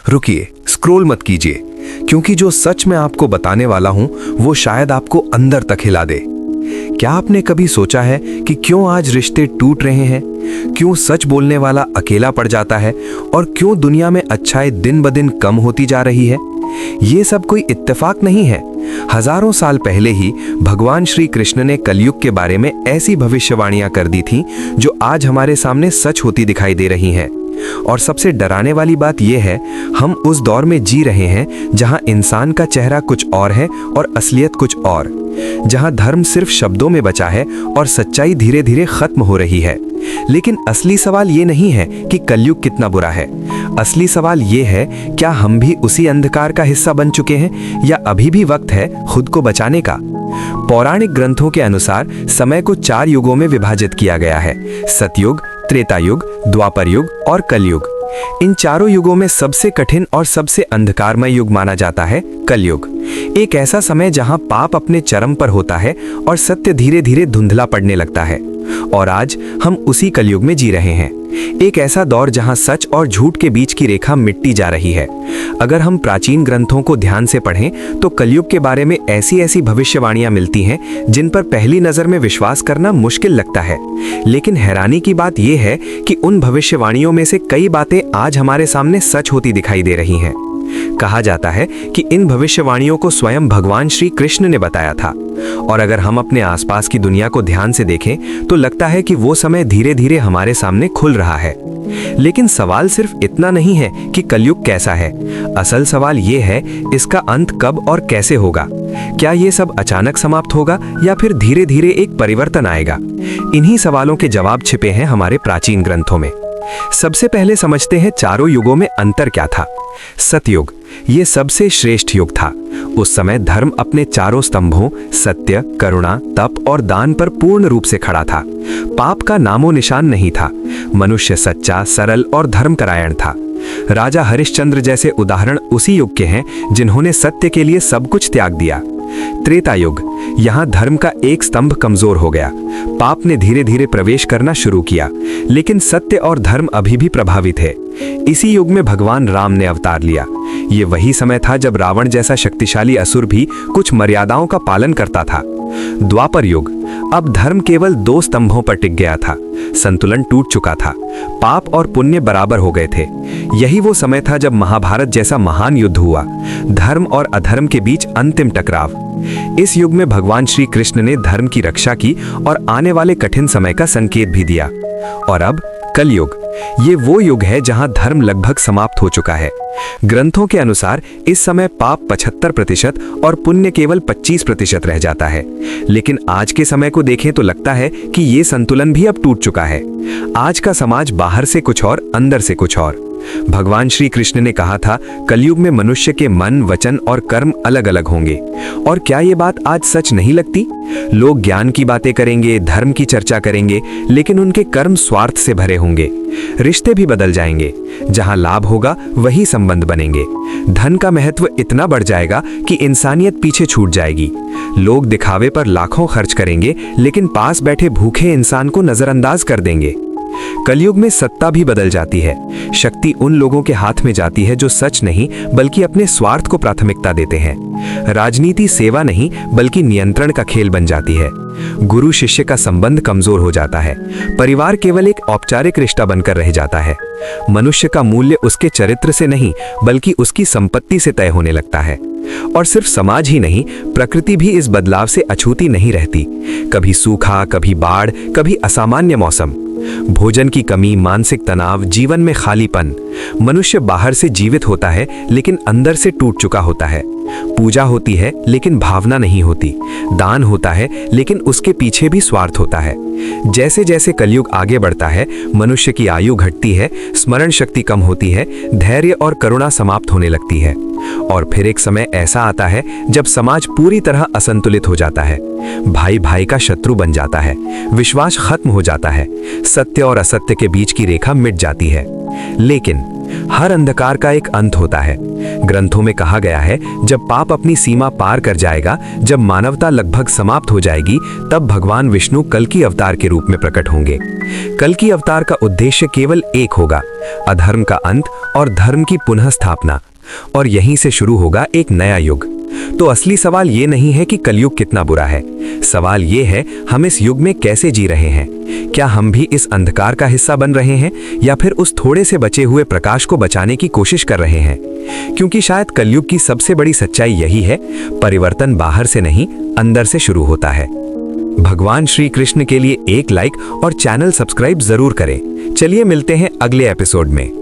रुकिए, स्क्रॉल मत कीजिए, क्योंकि जो सच मैं आपको बताने वाला हूं वो शायद आपको अंदर तक हिला दे। क्या आपने कभी सोचा है कि क्यों आज रिश्ते टूट रहे हैं, क्यों सच बोलने वाला अकेला पड़ जाता है और क्यों दुनिया में अच्छाई दिन ब दिन कम होती जा रही है? ये सब कोई इत्तेफाक नहीं है। हजारों साल पहले ही भगवान श्री कृष्ण ने कलयुग के बारे में ऐसी भविष्यवाणियां कर दी थीं जो आज हमारे सामने सच होती दिखाई दे रही हैं। और सबसे डराने वाली बात यह है, हम उस दौर में जी रहे हैं जहां इंसान का चेहरा कुछ और है और असलियत कुछ और, जहां धर्म सिर्फ शब्दों में बचा है और सच्चाई धीरे धीरे खत्म हो रही है। लेकिन असली सवाल ये नहीं है कि कलयुग कितना बुरा है। असली सवाल ये है, क्या हम भी उसी अंधकार का हिस्सा बन चुके हैं या अभी भी वक्त है खुद को बचाने का? पौराणिक ग्रंथों के अनुसार समय को 4 युगों में विभाजित किया गया है: सतयुग, त्रेता युग, द्वापर युग और कलयुग। इन चारों युगों में सबसे कठिन और सबसे अंधकारमय युग माना जाता है कलयुग। एक ऐसा समय जहां पाप अपने चरम पर होता है और सत्य धीरे धीरे धुंधला पड़ने लगता है। और आज हम उसी कलयुग में जी रहे हैं। एक ऐसा दौर जहां सच और झूठ के बीच की रेखा मिटती जा रही है। अगर हम प्राचीन ग्रंथों को ध्यान से पढ़ें तो कलयुग के बारे में ऐसी ऐसी भविष्यवाणियां मिलती हैं जिन पर पहली नजर में विश्वास करना मुश्किल लगता है। लेकिन हैरानी की बात यह है कि उन भविष्यवाणियों में से कई बातें आज हमारे सामने सच होती दिखाई दे रही हैं। कहा जाता है कि इन भविष्यवाणियों को स्वयं भगवान श्री कृष्ण ने बताया था। और अगर हम अपने आसपास की दुनिया को ध्यान से देखें तो लगता है कि वो समय धीरे धीरे हमारे सामने खुल रहा है। लेकिन सवाल सिर्फ इतना नहीं है कि कलयुग कैसा है। असल सवाल ये है, इसका अंत कब और कैसे होगा? क्या ये सब अचानक समाप्त होगा या फिर धीरे धीरे एक परिवर्तन आएगा? इन्हीं सवालों के जवाब छिपे हैं हमारे प्राचीन ग्रंथों में। सबसे पहले समझते हैं चारों युगों में अंतर क्या था। सतयुग, ये सबसे श्रेष्ठ युग था। उस समय धर्म अपने चारों स्तंभों सत्य, करुणा, तप और दान पर पूर्ण रूप से खड़ा था। पाप का नामो निशान नहीं था। मनुष्य सच्चा, सरल और धर्मपरायण था। राजा हरिश्चंद्र जैसे उदाहरण उसी युग के हैं जिन्होंने सत्य के लिए सब कुछ त्याग दिया। त्रेता युग, यहाँ धर्म का एक स्तंभ कमजोर हो गया। पाप ने धीरे धीरे प्रवेश करना शुरू किया, लेकिन सत्य और धर्म अभी भी प्रभावित है। इसी युग में भगवान राम ने अवतार लिया। ये वही समय था जब रावण जैसा शक्तिशाली असुर भी कुछ मर्यादाओं का पालन करता था। द्वापर युग, अब धर्म केवल 2 स्तंभों पर टिक गया था। संतुलन टूट चुका था। पाप और पुण्य बराबर हो गए थे। यही वो समय था जब महाभारत जैसा महान युद्ध हुआ, धर्म और अधर्म के बीच अंतिम टकराव। इस युग में भगवान श्री कृष्ण ने धर्म की रक्षा की और आने वाले कठिन समय का संकेत भी दिया। और अब कलयुग, ये वो युग है जहां धर्म लगभग समाप्त हो चुका है। ग्रंथों के अनुसार इस समय पाप 75% और पुण्य केवल 25% रह जाता है। लेकिन आज के समय को देखें तो लगता है कि ये संतुलन भी अब टूट चुका है। आज का समाज बाहर से कुछ और, अंदर से कुछ और। भगवान श्री कृष्ण ने कहा था, कलयुग में मनुष्य के मन, वचन और कर्म अलग अलग होंगे। और क्या ये बात आज सच नहीं लगती? लोग ज्ञान की बातें करेंगे, धर्म की चर्चा करेंगे, लेकिन उनके कर्म स्वार्थ से भरे होंगे। रिश्ते भी बदल जाएंगे। जहां लाभ होगा वही संबंध बनेंगे। धन का महत्व इतना बढ़ जाएगा कि इंसानियत पीछे छूट जाएगी। लोग दिखावे पर लाखों खर्च करेंगे, लेकिन पास बैठे भूखे इंसान को नजरअंदाज कर देंगे। कलयुग में सत्ता भी बदल जाती है। शक्ति उन लोगों के हाथ में जाती है जो सच नहीं बल्कि अपने स्वार्थ को प्राथमिकता देते हैं। राजनीति सेवा नहीं बल्कि नियंत्रण का खेल बन जाती है। गुरु शिष्य का संबंध कमजोर हो जाता है। परिवार केवल एक औपचारिक रिश्ता बनकर रह जाता है। मनुष्य का मूल्य उसके चरित्र से नहीं बल्कि उसकी संपत्ति से तय होने लगता है। और सिर्फ समाज ही नहीं, प्रकृति भी इस बदलाव से अछूती नहीं रहती। कभी सूखा, कभी बाढ़, कभी असामान्य मौसम। भोजन की कमी, मानसिक तनाव, जीवन में खालीपन। मनुष्य बाहर से जीवित होता है लेकिन अंदर से टूट चुका होता है। पूजा होती है लेकिन भावना नहीं होती। दान होता है लेकिन उसके पीछे भी स्वार्थ होता है। जैसे जैसे कलयुग आगे बढ़ता है, मनुष्य की आयु घटती है, स्मरण शक्ति कम होती है, धैर्य और करुणा समाप्त होने लगती है। और फिर एक समय ऐसा आता है जब समाज पूरी तरह असंतुलित हो जाता है। भाई भाई का शत्रु बन जाता है। विश्वास खत्म हो जाता है। सत्य और असत्य के बीच की रेखा मिट जाती है। लेकिन हर अंधकार का एक अंत होता है। ग्रंथों में कहा गया है, जब पाप अपनी सीमा पार कर जाएगा, जब मानवता लगभग समाप्त हो जाएगी, तब भगवान विष्णु कल्कि अवतार के रूप में प्रकट होंगे। कल्कि अवतार का उद्देश्य केवल एक होगा, अधर्म का अंत और धर्म की पुनः स्थापना। और यहीं से शुरू होगा एक नया युग। तो असली सवाल ये नहीं है कि कलयुग कितना बुरा है, सवाल ये है हम इस युग में कैसे जी रहे हैं। क्या हम भी इस अंधकार का हिस्सा बन रहे हैं या फिर उस थोड़े से बचे हुए प्रकाश को बचाने की कोशिश कर रहे हैं? क्योंकि शायद कलयुग की सबसे बड़ी सच्चाई यही है, परिवर्तन बाहर से नहीं, अंदर से शुरू होता है। भगवान श्री कृष्ण के लिए एक लाइक और चैनल सब्सक्राइब जरूर करें। चलिए मिलते हैं अगले एपिसोड में।